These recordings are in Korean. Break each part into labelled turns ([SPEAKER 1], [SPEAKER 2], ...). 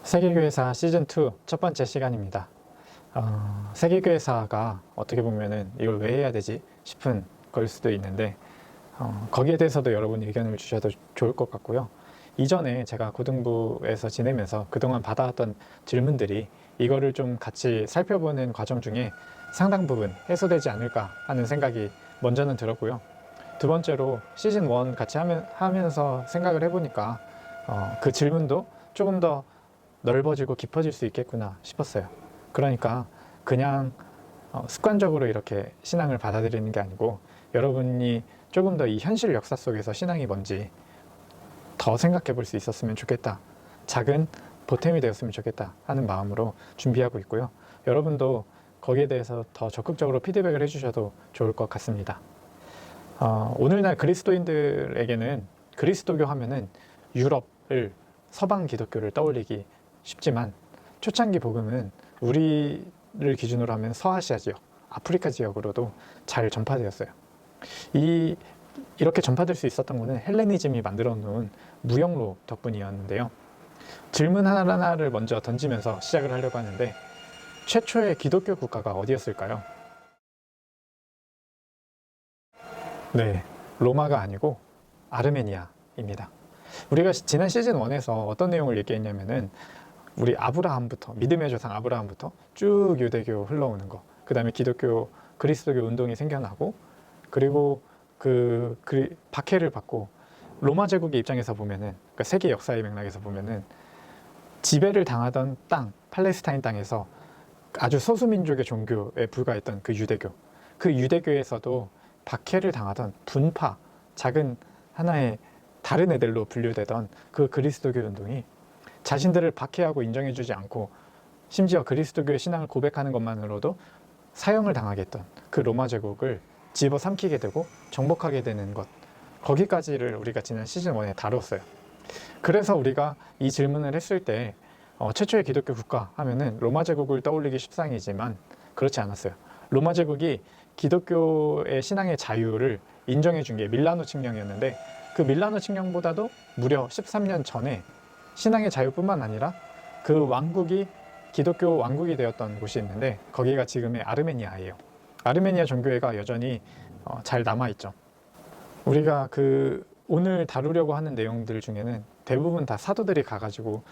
[SPEAKER 1] 세계교회사 시즌2 첫 번째 시간입니다. 세계교회사가 어떻게 보면은 이걸 왜 해야 되지 싶은 걸 수도 있는데 거기에 대해서도 여러분이 의견을 주셔도 좋을 것 같고요. 이전에 제가 고등부에서 지내면서 그동안 받아왔던 질문들이 이거를 좀 같이 살펴보는 과정 중에 상당 부분 해소되지 않을까 하는 생각이 먼저는 들었고요. 두 번째로 시즌1 같이 하면서 생각을 해보니까 그 질문도 조금 더 넓어지고 깊어질 수 있겠구나 싶었어요. 그러니까 그냥 습관적으로 이렇게 신앙을 받아들이는 게 아니고 여러분이 조금 더 이 현실 역사 속에서 신앙이 뭔지 더 생각해 볼 수 있었으면 좋겠다, 작은 보탬이 되었으면 좋겠다 하는 마음으로 준비하고 있고요. 여러분도 거기에 대해서 더 적극적으로 피드백을 해주셔도 좋을 것 같습니다. 오늘날 그리스도인들에게는 그리스도교 하면은 유럽을, 서방 기독교를 떠올리기 쉽지만 초창기 복음은 우리를 기준으로 하면 서아시아 지역, 아프리카 지역으로도 잘 전파되었어요. 이렇게 전파될 수 있었던 것은 헬레니즘이 만들어 놓은 무역로 덕분이었는데요. 질문 하나를 먼저 던지면서 시작을 하려고 하는데, 최초의 기독교 국가가 어디였을까요? 네, 로마가 아니고 아르메니아입니다. 우리가 지난 시즌 1에서 어떤 내용을 얘기했냐면은 우리 아브라함부터, 믿음의 조상 아브라함부터 쭉 유대교 흘러오는 거, 그 다음에 기독교, 그리스도교 운동이 생겨나고, 그리고 그 박해를 받고 로마 제국의 입장에서 보면은, 그러니까 세계 역사의 맥락에서 보면은 지배를 당하던 땅, 팔레스타인 땅에서 아주 소수민족의 종교에 불과했던 그 유대교에서도 박해를 당하던 분파, 작은 하나의 다른 애들로 분류되던 그 그리스도교 운동이 자신들을 박해하고 인정해주지 않고 심지어 그리스도교의 신앙을 고백하는 것만으로도 사형을 당하게 했던 그 로마 제국을 집어삼키게 되고 정복하게 되는 것, 거기까지를 우리가 지난 시즌 1에 다뤘어요. 그래서 우리가 이 질문을 했을 때 최초의 기독교 국가 하면은 로마 제국을 떠올리기 십상이지만 그렇지 않았어요. 로마 제국이 기독교의 신앙의 자유를 인정해 준 게 밀라노 칙령이었는데, 그 밀라노 칙령보다도 무려 13년 전에 신앙의 자유뿐만 아니라 그 왕국이 기독교 왕국이 되었던 곳이 있는데, 거기가 지금의 아르메니아예요. 아르메니아 종교회가 여전히 잘 남아있죠. 우리가 오늘 다루려고 하는 내용들 중에는 대부분 다 사도들이 가가지고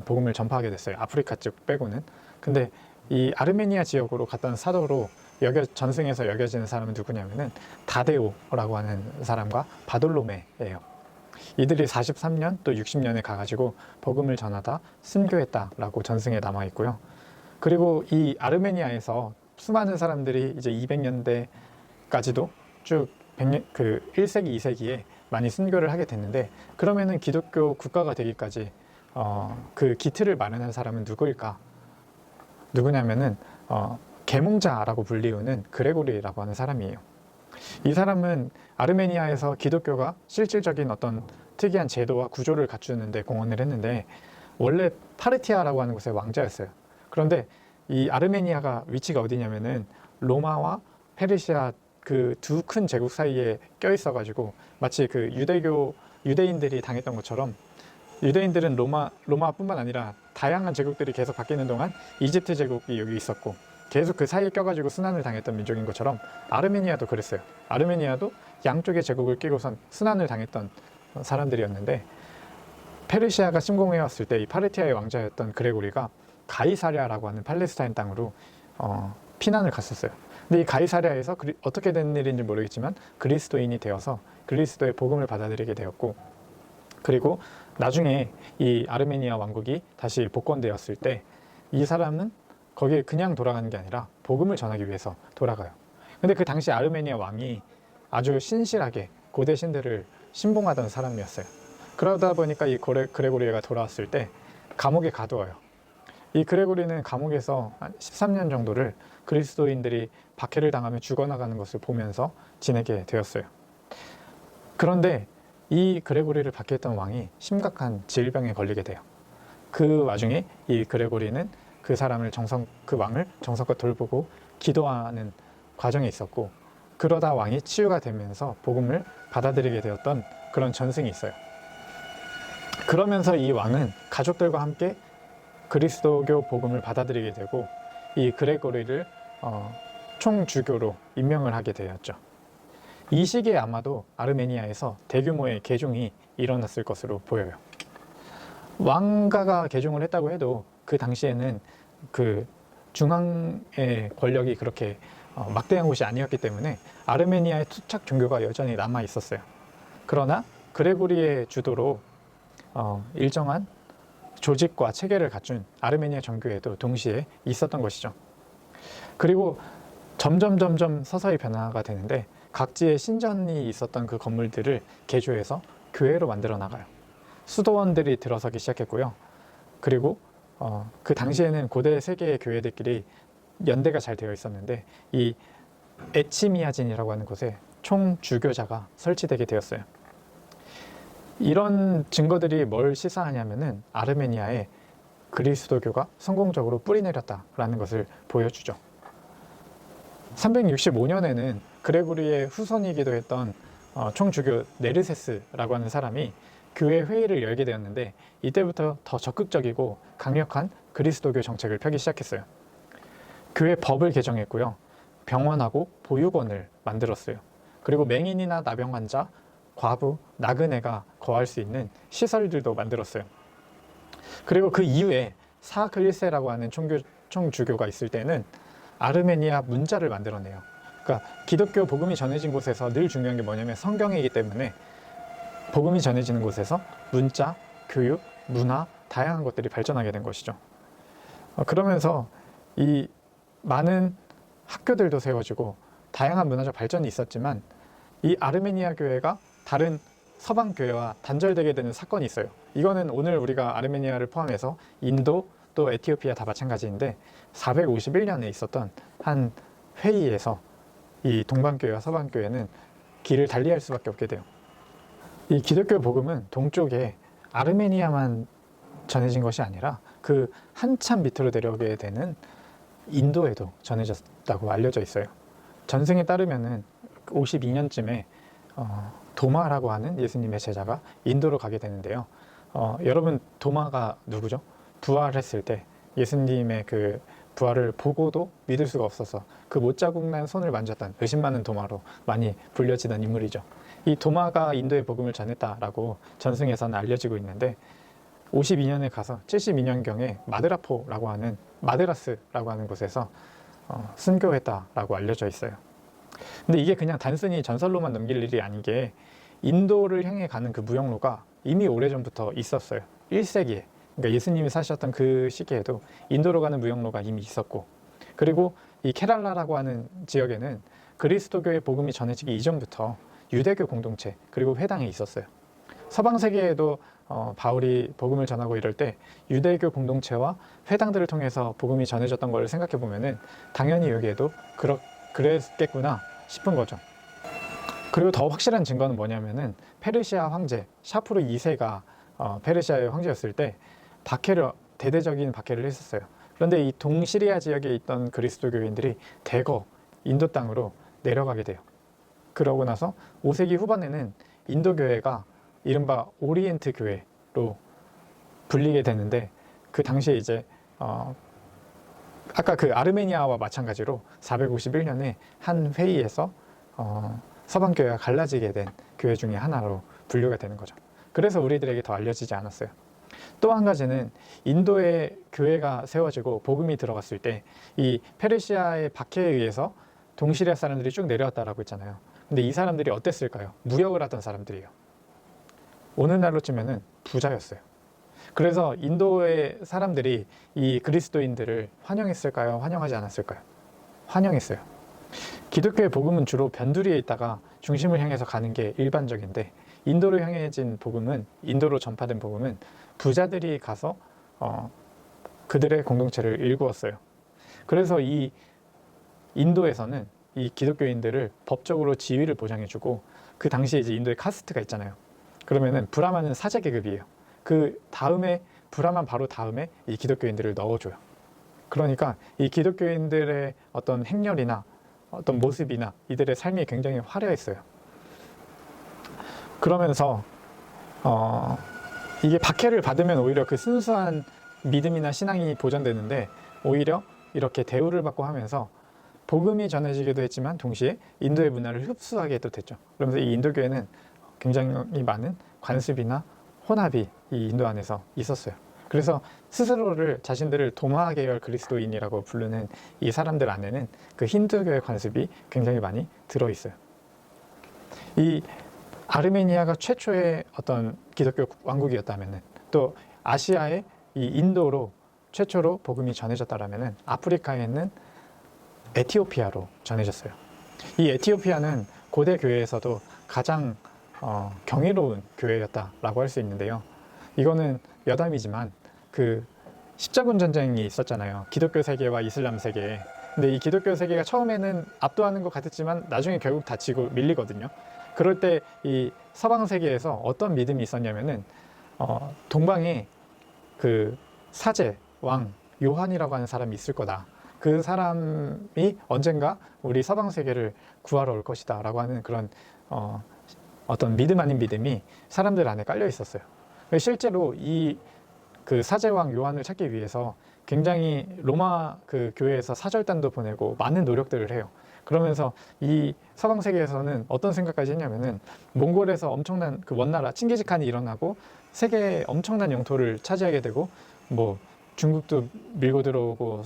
[SPEAKER 1] 복음을 전파하게 됐어요. 아프리카 쪽 빼고는. 근데 이 아르메니아 지역으로 갔던 사도로 전승에서 여겨지는 사람은 누구냐면은 다데오라고 하는 사람과 바돌로메예요. 이들이 43년 또 60년에 가가지고 복음을 전하다 순교했다라고 전승에 남아 있고요. 그리고 이 아르메니아에서 수많은 사람들이 이제 200년대까지도 쭉 1세기, 2세기에 많이 순교를 하게 됐는데, 그러면은 기독교 국가가 되기까지 그 기틀을 마련한 사람은 누구일까? 누구냐면은 계몽자라고 불리우는 그레고리라고 하는 사람이에요. 이 사람은 아르메니아에서 기독교가 실질적인 어떤 특이한 제도와 구조를 갖추는데 공헌을 했는데, 원래 파르티아라고 하는 곳의 왕자였어요. 그런데 이 아르메니아가 위치가 어디냐면은 로마와 페르시아 그 두 큰 제국 사이에 껴 있어가지고 마치 그 유대인들이 당했던 것처럼, 유대인들은 로마뿐만 아니라 다양한 제국들이 계속 바뀌는 동안 이집트 제국이 여기 있었고 계속 그 사이에 껴가지고 순환을 당했던 민족인 것처럼 아르메니아도 그랬어요. 아르메니아도 양쪽의 제국을 끼고선 순환을 당했던 사람들이었는데, 페르시아가 침공해 왔을 때 이 파르티아의 왕자였던 그레고리가 가이사랴라고 하는 팔레스타인 땅으로 피난을 갔었어요. 근데 이 가이사랴에서 어떻게 된 일인지 모르겠지만 그리스도인이 되어서 그리스도의 복음을 받아들이게 되었고, 그리고 나중에 이 아르메니아 왕국이 다시 복권되었을 때 이 사람은 거기에 그냥 돌아가는 게 아니라 복음을 전하기 위해서 돌아가요. 근데 그 당시 아르메니아 왕이 아주 신실하게 고대 신들을 신봉하던 사람이었어요. 그러다 보니까 이 그레고리가 돌아왔을 때 감옥에 가두어요. 이 그레고리는 감옥에서 한 13년 정도를 그리스도인들이 박해를 당하며 죽어나가는 것을 보면서 지내게 되었어요. 그런데 이 그레고리를 박해했던 왕이 심각한 질병에 걸리게 돼요. 그 와중에 이 그레고리는 그 왕을 정성껏 돌보고 기도하는 과정에 있었고, 그러다 왕이 치유가 되면서 복음을 받아들이게 되었던 그런 전승이 있어요. 그러면서 이 왕은 가족들과 함께 그리스도교 복음을 받아들이게 되고 이 그레고리를 총주교로 임명을 하게 되었죠. 이 시기에 아마도 아르메니아에서 대규모의 개종이 일어났을 것으로 보여요. 왕가가 개종을 했다고 해도 그 당시에는 그 중앙의 권력이 그렇게 막대한 곳이 아니었기 때문에 아르메니아의 토착 종교가 여전히 남아 있었어요. 그러나 그레고리의 주도로 일정한 조직과 체계를 갖춘 아르메니아 정교회도 동시에 있었던 것이죠. 그리고 점점 서서히 변화가 되는데 각지에 신전이 있었던 그 건물들을 개조해서 교회로 만들어 나가요. 수도원들이 들어서기 시작했고요. 그리고 그 당시에는 고대 세계의 교회들끼리 연대가 잘 되어 있었는데 이 에치미아진이라고 하는 곳에 총주교자가 설치되게 되었어요. 이런 증거들이 뭘 시사하냐면은 아르메니아에 그리스도교가 성공적으로 뿌리내렸다라는 것을 보여주죠. 365년에는 그레고리의 후손이기도 했던 총주교 네르세스라고 하는 사람이 교회 회의를 열게 되었는데 이때부터 더 적극적이고 강력한 그리스도교 정책을 펴기 시작했어요. 교회 법을 개정했고요. 병원하고 보육원을 만들었어요. 그리고 맹인이나 나병 환자, 과부, 나그네가 거할 수 있는 시설들도 만들었어요. 그리고 그 이후에 사클리세라고 하는 총주교가 있을 때는 아르메니아 문자를 만들어내요. 그러니까 기독교 복음이 전해진 곳에서 늘 중요한 게 뭐냐면 성경이기 때문에 복음이 전해지는 곳에서 문자, 교육, 문화, 다양한 것들이 발전하게 된 것이죠. 그러면서 이 많은 학교들도 세워지고 다양한 문화적 발전이 있었지만 이 아르메니아 교회가 다른 서방 교회와 단절되게 되는 사건이 있어요. 이거는 오늘 우리가 아르메니아를 포함해서 인도 또 에티오피아 다 마찬가지인데 451년에 있었던 한 회의에서 이 동방교회와 서방교회는 길을 달리할 수밖에 없게 돼요. 이 기독교 복음은 동쪽에 아르메니아만 전해진 것이 아니라 그 한참 밑으로 내려오게 되는 인도에도 전해졌다고 알려져 있어요. 전승에 따르면은 52년쯤에 도마라고 하는 예수님의 제자가 인도로 가게 되는데요. 여러분 도마가 누구죠? 부활했을 때 예수님의 그 부활을 보고도 믿을 수가 없어서 그 못자국 난 손을 만졌던 의심 많은 도마로 많이 불려지던 인물이죠. 이 도마가 인도의 복음을 전했다라고 전승에서는 알려지고 있는데 52년에 가서 72년경에 마드라포라고 하는 마드라스라고 하는 곳에서 순교했다라고 알려져 있어요. 근데 이게 그냥 단순히 전설로만 넘길 일이 아닌 게 인도를 향해 가는 그 무역로가 이미 오래전부터 있었어요. 1세기에. 그러니까 예수님이 사셨던 그 시기에도 인도로 가는 무역로가 이미 있었고, 그리고 이 케랄라라고 하는 지역에는 그리스도교의 복음이 전해지기 이전부터 유대교 공동체 그리고 회당이 있었어요. 서방 세계에도 바울이 복음을 전하고 이럴 때 유대교 공동체와 회당들을 통해서 복음이 전해졌던 걸 생각해 보면은 당연히 여기에도 그랬겠구나 싶은 거죠. 그리고 더 확실한 증거는 뭐냐면은 페르시아 황제 샤푸르 2세가 페르시아의 황제였을 때 대대적인 박해를 했었어요. 그런데 이 동시리아 지역에 있던 그리스도교인들이 대거 인도 땅으로 내려가게 돼요. 그러고 나서 5세기 후반에는 인도 교회가 이른바 오리엔트 교회로 불리게 되는데 그 당시에 이제 아까 그 아르메니아와 마찬가지로 451년에 한 회의에서 서방 교회가 갈라지게 된 교회 중에 하나로 분류가 되는 거죠. 그래서 우리들에게 더 알려지지 않았어요. 또 한 가지는 인도의 교회가 세워지고 복음이 들어갔을 때 이 페르시아의 박해에 의해서 동시리아 사람들이 쭉 내려왔다라고 했잖아요. 근데 이 사람들이 어땠을까요? 무역을 하던 사람들이에요. 오늘날로 치면은 부자였어요. 그래서 인도의 사람들이 이 그리스도인들을 환영했을까요? 환영하지 않았을까요? 환영했어요. 기독교의 복음은 주로 변두리에 있다가 중심을 향해서 가는 게 일반적인데 인도로 향해진 복음은, 인도로 전파된 복음은 부자들이 가서 그들의 공동체를 일구었어요. 그래서 이 인도에서는 이 기독교인들을 법적으로 지위를 보장해주고, 그 당시에 이제 인도에 카스트가 있잖아요. 그러면은 브라만은 사제 계급이에요. 그 다음에 브라만 바로 다음에 이 기독교인들을 넣어줘요. 그러니까 이 기독교인들의 어떤 행렬이나 어떤 모습이나 이들의 삶이 굉장히 화려했어요. 그러면서 이게 박해를 받으면 오히려 그 순수한 믿음이나 신앙이 보존되는데, 오히려 이렇게 대우를 받고 하면서 복음이 전해지기도 했지만 동시에 인도의 문화를 흡수하게도 됐죠. 그러면서 이 인도교회는 굉장히 많은 관습이나 혼합이 이 인도 안에서 있었어요. 그래서 스스로를 자신들을 도마 계열 그리스도인이라고 부르는 이 사람들 안에는 그 힌두교의 관습이 굉장히 많이 들어있어요. 이 아르메니아가 최초의 어떤 기독교 왕국이었다면은, 또 아시아의 이 인도로 최초로 복음이 전해졌다라면은, 아프리카에 있는 에티오피아로 전해졌어요. 이 에티오피아는 고대 교회에서도 가장 경이로운 교회였다라고 할 수 있는데요. 이거는 여담이지만 그 십자군 전쟁이 있었잖아요. 기독교 세계와 이슬람 세계. 근데 이 기독교 세계가 처음에는 압도하는 것 같았지만 나중에 결국 다치고 밀리거든요. 그럴 때 이 서방 세계에서 어떤 믿음이 있었냐면은 동방에 그 사제 왕 요한이라고 하는 사람이 있을 거다. 그 사람이 언젠가 우리 서방 세계를 구하러 올 것이다 라고 하는 그런 어떤 믿음 아닌 믿음이 사람들 안에 깔려 있었어요. 실제로 이 그 사제왕 요한을 찾기 위해서 굉장히 로마 그 교회에서 사절단도 보내고 많은 노력들을 해요. 그러면서 이 서방 세계에서는 어떤 생각까지 했냐면은, 몽골에서 엄청난 그 원나라 칭기즈칸이 일어나고 세계의 엄청난 영토를 차지하게 되고, 뭐 중국도 밀고 들어오고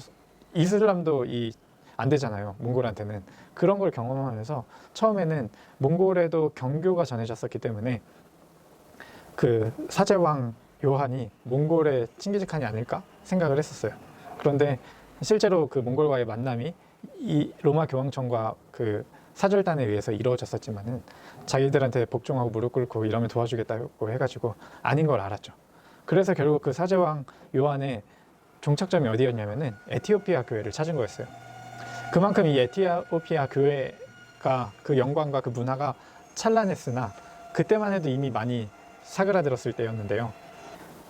[SPEAKER 1] 이슬람도 안 되잖아요, 몽골한테는. 그런 걸 경험하면서 처음에는 몽골에도 경교가 전해졌었기 때문에 그 사제왕 요한이 몽골의 칭기즈칸이 아닐까 생각을 했었어요. 그런데 실제로 그 몽골과의 만남이 이 로마 교황청과 그 사절단에 의해서 이루어졌었지만은, 자기들한테 복종하고 무릎 꿇고 이러면 도와주겠다고 해가지고 아닌 걸 알았죠. 그래서 결국 그 사제왕 요한의 종착점이 어디였냐면은 에티오피아 교회를 찾은 거였어요. 그만큼 이 에티오피아 교회가 그 영광과 그 문화가 찬란했으나, 그때만 해도 이미 많이 사그라들었을 때였는데요.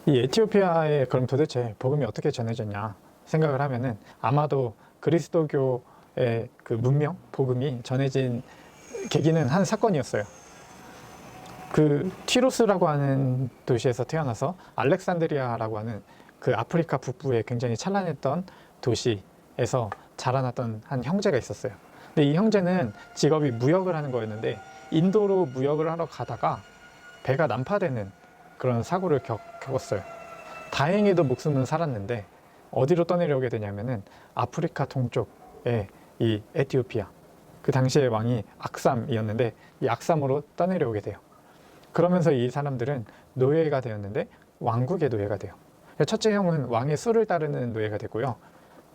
[SPEAKER 1] 이 에티오피아에 그럼 도대체 복음이 어떻게 전해졌냐 생각을 하면은, 아마도 그리스도교의 그 문명, 복음이 전해진 계기는 한 사건이었어요. 그 티로스라고 하는 도시에서 태어나서 알렉산드리아라고 하는 그 아프리카 북부에 굉장히 찬란했던 도시에서 자라났던 한 형제가 있었어요. 근데 이 형제는 직업이 무역을 하는 거였는데, 인도로 무역을 하러 가다가 배가 난파되는 그런 사고를 겪었어요. 다행히도 목숨은 살았는데, 어디로 떠내려오게 되냐면은 아프리카 동쪽에 이 에티오피아, 그 당시의 왕이 악삼이었는데 이 악삼으로 떠내려오게 돼요. 그러면서 이 사람들은 노예가 되었는데 왕국의 노예가 돼요. 첫째 형은 왕의 수를 따르는 노예가 됐고요.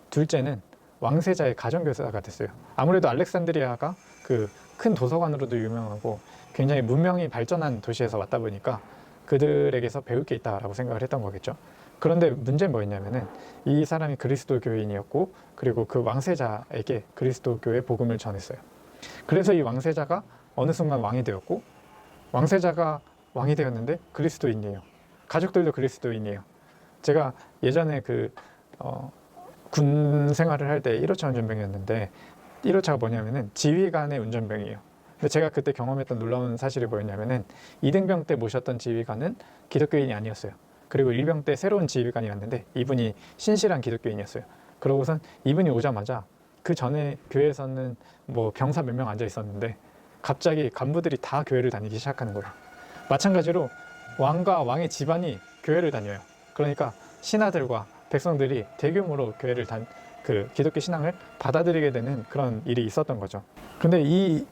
[SPEAKER 1] 둘째는 왕세자의 가정교사가 됐어요. 아무래도 알렉산드리아가 그 큰 도서관으로도 유명하고 굉장히 문명이 발전한 도시에서 왔다 보니까 그들에게서 배울 게 있다라고 생각을 했던 거겠죠. 그런데 문제는 뭐였냐면은, 이 사람이 그리스도 교인이었고, 그리고 그 왕세자에게 그리스도교의 복음을 전했어요. 그래서 이 왕세자가 어느 순간 왕이 되었고, 왕세자가 왕이 되었는데 그리스도인이에요. 가족들도 그리스도인이에요. 제가 예전에 군 생활을 할 때 1호차 운전병이었는데, 1호차가 뭐냐면은 지휘관의 운전병이에요. 근데 제가 그때 경험했던 놀라운 사실이 뭐였냐면은, 2등병 때 모셨던 지휘관은 기독교인이 아니었어요. 그리고 1병 때 새로운 지휘관이었는데 이분이 신실한 기독교인이었어요. 그러고선 이분이 오자마자, 그 전에 교회에서는 뭐 병사 몇 명 앉아 있었는데 갑자기 간부들이 다 교회를 다니기 시작하는 거예요. 마찬가지로 왕과 왕의 집안이 교회를 다녀요. 그러니까 신하들과 백성들이 대규모로 교회를 그 기독교 신앙을 받아들이게 되는 그런 일이 있었던 거죠. 근데 이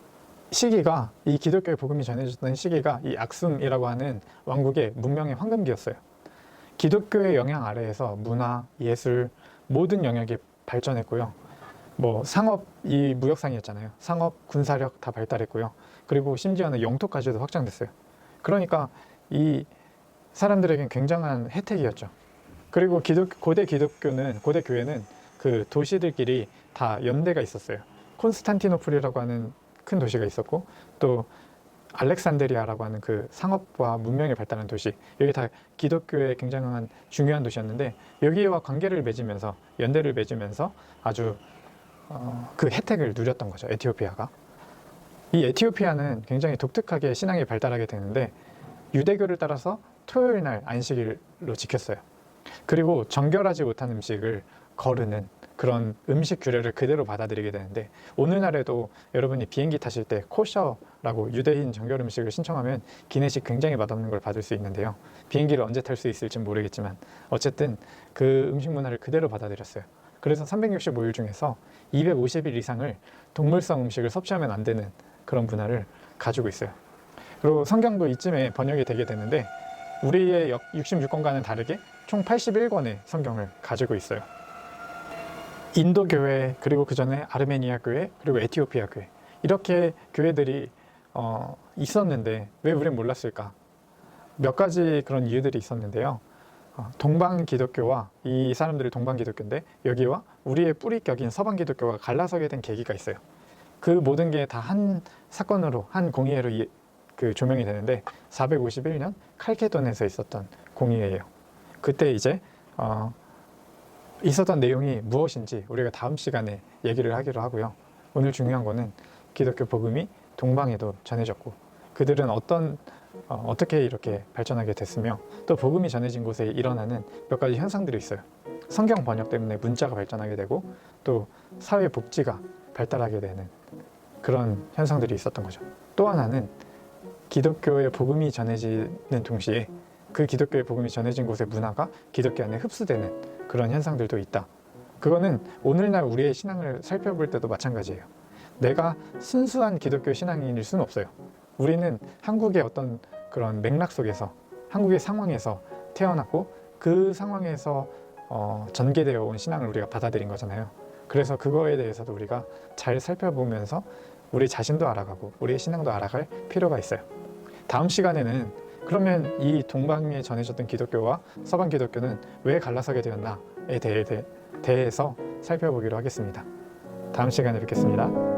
[SPEAKER 1] 시기가, 이 기독교의 복음이 전해졌던 시기가 이 악숨이라고 하는 왕국의 문명의 황금기였어요. 기독교의 영향 아래에서 문화, 예술, 모든 영역이 발전했고요. 뭐 상업이 무역상이었잖아요. 상업, 군사력 다 발달했고요. 그리고 심지어는 영토까지도 확장됐어요. 그러니까 이 사람들에겐 굉장한 혜택이었죠. 그리고 고대 교회는 그 도시들끼리 다 연대가 있었어요. 콘스탄티노플이라고 하는 큰 도시가 있었고, 또 알렉산드리아라고 하는 그 상업과 문명이 발달한 도시, 여기 다 기독교의 굉장한 중요한 도시였는데, 여기와 관계를 맺으면서, 연대를 맺으면서 아주 그 혜택을 누렸던 거죠. 에티오피아가. 이 에티오피아는 굉장히 독특하게 신앙이 발달하게 되는데 유대교를 따라서 토요일 날 안식일로 지켰어요. 그리고 정결하지 못한 음식을 거르는 그런 음식 규례를 그대로 받아들이게 되는데 오늘날에도 여러분이 비행기 타실 때 코셔라고 유대인 정결 음식을 신청하면 기내식 굉장히 맛없는 걸 받을 수 있는데요. 비행기를 언제 탈 수 있을지 모르겠지만 어쨌든 그 음식 문화를 그대로 받아들였어요. 그래서 365일 중에서 250일 이상을 동물성 음식을 섭취하면 안 되는 그런 문화를 가지고 있어요. 그리고 성경도 이쯤에 번역이 되게 되는데 우리의 66권과는 다르게 총 81권의 성경을 가지고 있어요. 인도 교회, 그리고 그 전에 아르메니아 교회, 그리고 에티오피아 교회, 이렇게 교회들이 있었는데 왜 우린 몰랐을까? 몇 가지 그런 이유들이 있었는데요. 동방 기독교와 이 사람들이 동방 기독교인데 여기와 우리의 뿌리격인 서방 기독교가 갈라서게 된 계기가 있어요. 그 모든 게 다 한 사건으로, 한 공의회로 그 조명이 되는데 451년 칼케돈에서 있었던 공의회예요. 그때 이제 있었던 내용이 무엇인지 우리가 다음 시간에 얘기를 하기로 하고요. 오늘 중요한 거는 기독교 복음이 동방에도 전해졌고 그들은 어떻게 이렇게 발전하게 됐으며 또 복음이 전해진 곳에 일어나는 몇 가지 현상들이 있어요. 성경 번역 때문에 문자가 발전하게 되고 또 사회 복지가 발달하게 되는 그런 현상들이 있었던 거죠. 또 하나는 기독교의 복음이 전해지는 동시에 그 기독교의 복음이 전해진 곳의 문화가 기독교 안에 흡수되는 그런 현상들도 있다. 그거는 오늘날 우리의 신앙을 살펴볼 때도 마찬가지예요. 내가 순수한 기독교 신앙인일 수는 없어요. 우리는 한국의 어떤 그런 맥락 속에서, 한국의 상황에서 태어났고 그 상황에서 전개되어 온 신앙을 우리가 받아들인 거잖아요. 그래서 그거에 대해서도 우리가 잘 살펴보면서 우리 자신도 알아가고 우리의 신앙도 알아갈 필요가 있어요. 다음 시간에는 그러면 이 동방에 전해졌던 기독교와 서방 기독교는 왜 갈라서게 되었나에 대해서 살펴보기로 하겠습니다. 다음 시간에 뵙겠습니다.